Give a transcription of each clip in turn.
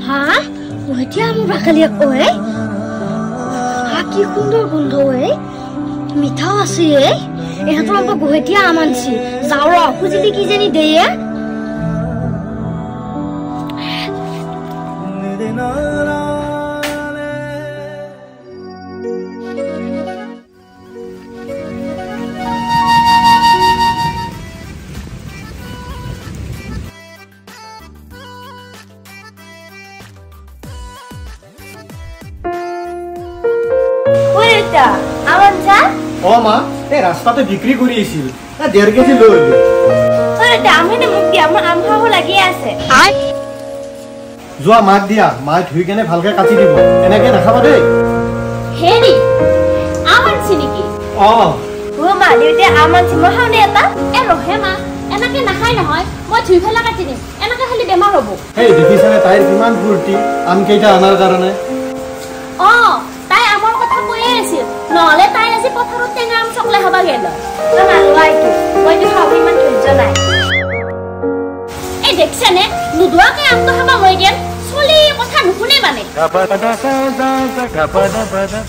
হা এতিয়া আম বাকালিয়া কয় কি সুন্দৰ গন্ধ মিঠাও আছে এহাতৰ পৰা গুহেতিয়া আম আনছি যাও ৰ খুজিলি কি জানি দেয়ে মা এই ৰাস্তাতে বিক্ৰি কৰি আছিল 1.5 কেজি লৈ দামে মোক দিয়া মোৰ আম খাব লাগি আছে যোৱা মাক দিয়া মাই ধুই কেনে ভালকে কাটি দিব এনেকে নাখাবা দেই হেৰি আম আনছি নেকি অ মা দেউতে আম আনছি মই খাওনে এটা ৰহে মা এনেকে নাখাই নহয় মই ধুই ফেলা কাটি দিম এনেকে খালি বেমাৰ হ'ব এই দেখিছানে তাইৰ কিমান ফুৰ্তি আম কেইটা আনাৰ কাৰণে তাই আমাৰ কথা কৈয়ে আছিল নহলে তাই আজি পথাৰত টেঙা আম চকলে হবা গেল নালাইতো মইতো খাব ইমান ধৈৰ্য নাই এই দেখছেনে নুদুৱাকে আমটো খাবা মই দিম চলি কথা নুশুনে মানে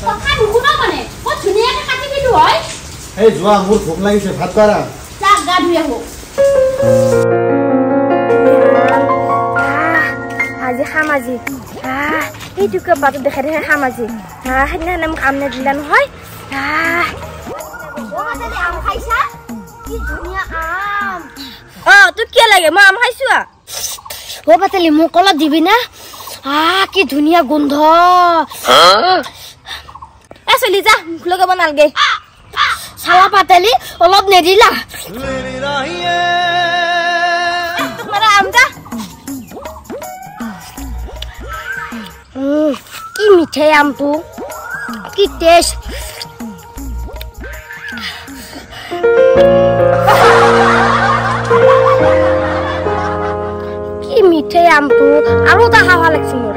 কথা নুশুনা মানে মই ধুনীয়াকে কাটি দিলো হয় এই যোৱা মোৰ ভোক লাগিছে ভাত খোৱা যা গা ধুই আহো আজি খামাজি এইটুকু বাটত দেখাই দেখে খামাজি সেইদিনা মোক আম নিদিলা নহয় তোক কি লাগে মই আম খাইছো পাতেলি মোক অলপ দিবি না কি ধুনীয়া গোন্ধ চলি যা মুখ লগাব নালাগে চালা পাতেলি অলপ নেদিলা আম যা কি মিঠাই আমটো কি টেষ্ট কি মিঠাই আমটো আৰু এটা খাবা লাগছে মোৰ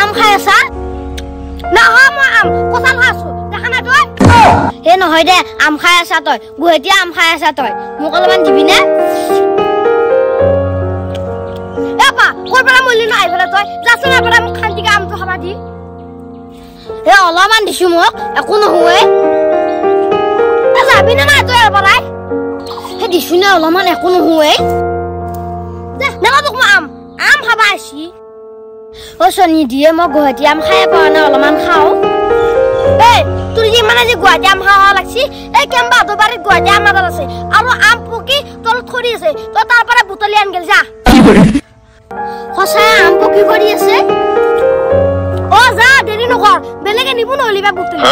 আম খাই আছা নহয় মই আম কঁঠাল খাইছো দেখা নাই তই হে নহয় দে আম খাই আছা তই গুৱাহাটী আম খাই আছা তই মোক অলপমান দিবি নে ক'ৰ পৰা মলি নাই আহি তই যাচোন এবাৰ মোক শান্তিকে আমটো খাবা দি অলপমান দিছো মোক একো নহয় যাবি নে নাই তই এবাৰাই দিছো নে অলপমান একো নহয় নেলাবক মই আম খাবা আছি চনি দিয়ে মই গুৱাহাটী আম খাই পোৱা নাই অলপমান খাওঁ তোৰ যিমান আজি গুৱাহাটী আম খাব লাগছি এই কেম্বা বাৰীত গুৱাহাটী আম এটা আছে আৰু আম পকি তলত খৰি আছে তই তাৰ পৰা বুটলি আন গেল যা সঁচাই আম পকি খৰি আছে যা দেৰি নকৰ বেলেগে নিব নহ'লে বা বুটলি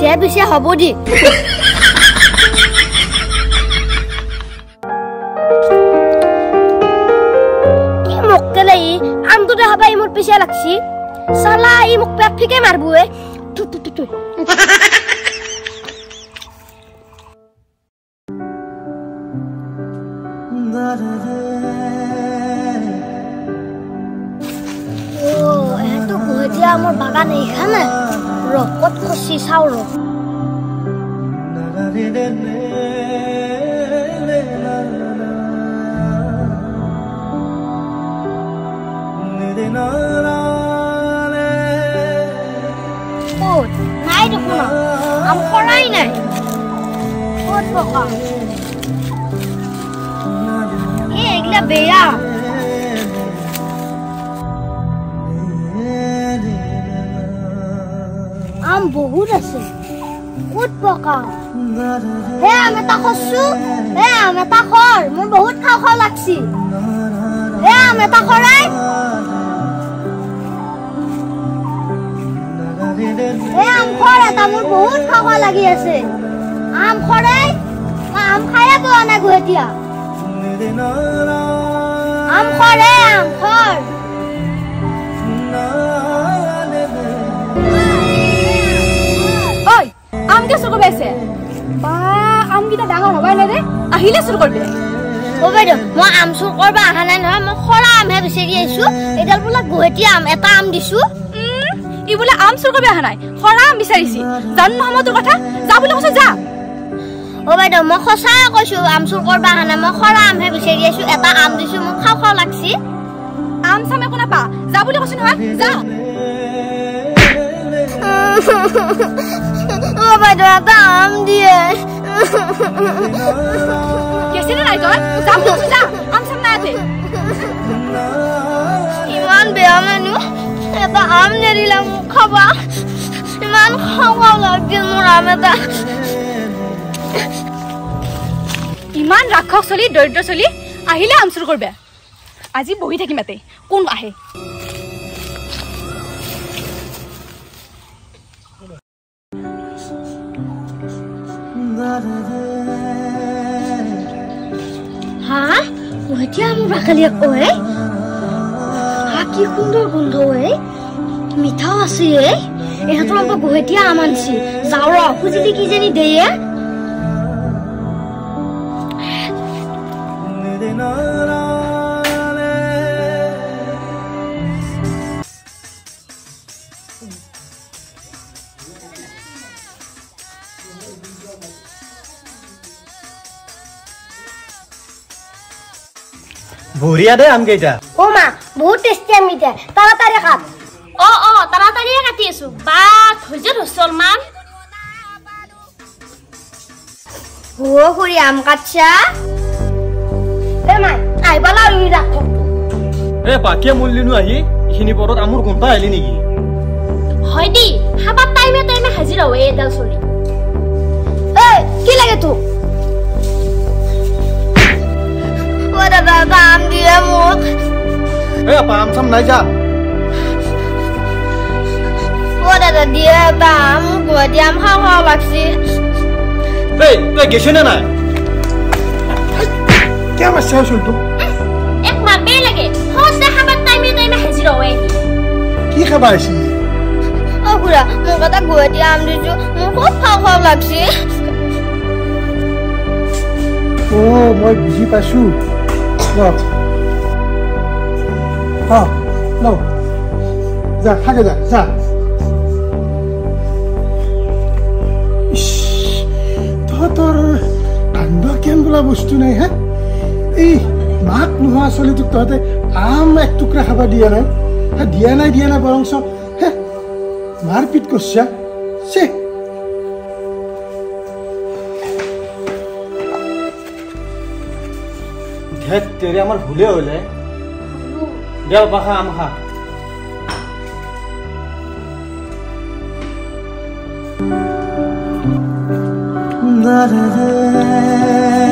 দে বেছি হ'ব দি আমটো দেখা মোৰ পিছে লাগছি চালা ই মোক পেট ফিকে মারবো আমার বাগান এইখানে রকত খসি চাও র নাই দেখুন আম করাই নাই এগুলা বেয়া আম বহুত আছে কত পকা হে আম এটা খসু হে আম এটা খর মোৰ বহুত খাও খাও লাগছি হে আম এটা খৰাই আম খৰ এটা মোৰ বহুত খাওয়া লাগি আছে আম খৰে আম খায়া পোৱা নাই গুৱাহাটীয়া আম খৰে আম খৰ আহিলে চুৰ কৰবে ও বাইদেউ মই আম চুৰ কৰিব আহা নাই নহয় মই খৰা আমহে বিচাৰি আহিছো এডাল বোলা গুৱাহাটী আম এটা আম দিছো ই বোলে আম চুৰ কৰিব আহা নাই খৰা আম বিচাৰিছি জানো নহয় তোৰ কথা যা বোলে কৈছো যা ও বাইদেউ মই সঁচাই কৈছো আম চুৰ কৰিব আহা নাই মই খৰা আমহে বিচাৰি আহিছো এটা আম দিছো মোক খাও খাও লাগছি আম চাম একো নাপা যা বোলে কৈছো নহয় যা ও বাইদেউ এটা আম দিয়ে কেছিনে নাই তই যা বোলে কৈছো যা আম চাম নাই ইয়াতে ইমান বেয়া মানুহ এটা আম নেদিলা মোক খাবা ইমান খাও খাও লাগিল মোৰ আম এটা ইমান ৰাক্ষস চলি দৰিদ্ৰ চলি আহিলে আম চুৰ কৰবে আজি বহি থাকিম ইয়াতে কোন আহে হা গুৱাহাটী আম ৰাখালি ঐ হা কি সুন্দৰ গোন্ধ ঐ মিঠাও আছে এহঁতৰ আকৌ গুৱাহাটী আম আনছি যাওঁ ৰ খুজিলি কিজানি দেয়ে বঢ়িয়া দে আম কেইটা ও মা বহুত টেষ্টি আম কেইটা তাড়াতাড়ি কাট তাড়াতাড়িয়ে কাটি আছো বা ধৈৰ্য ধৰচল মান ও খুৰী আম কাটছা এ মাই আইবালা ৰুই ৰাখ এ পাকিয়া মূল্যনো আহি এইখিনি পৰত আমুৰ গোন্ধ আহিলি নেকি হয় দি হাবাত টাইমে টাইমে হাজিৰ হয় এডাল চলি এ কি লাগে তোক ও দাদা আম দিয়ে মোক এ আম চাম নাই যা ও দাদা দিয়ে আম গুৱাহাটী আম খাও খাও লাগছি এই তই গেছ না নাই কে মাছ চলতো এক মাপে লাগে হসে হাবাত টাইমে টাইমে হাজিৰ হয় কি খাবা আছি ও খুৰা মোক এটা গুৱাহাটী আম দিছো মোক খুব খাও খাও লাগছি ও মই বুঝি পাইছো লো যা থাকে যা যা তোর কান্দ কেন বোলা বস্তু নাই হ্যাঁ এই মাক নোহোৱা ছোৱালীটোক তহঁতে আম এক টুকুৰা খাবা দিয়া নাই দিয়া নাই বৰং হ্যাঁ মাৰপিট কৰছা চে ধেত তেৰে আমাৰ ভুলে হলে দেও পাখা আম খা da da da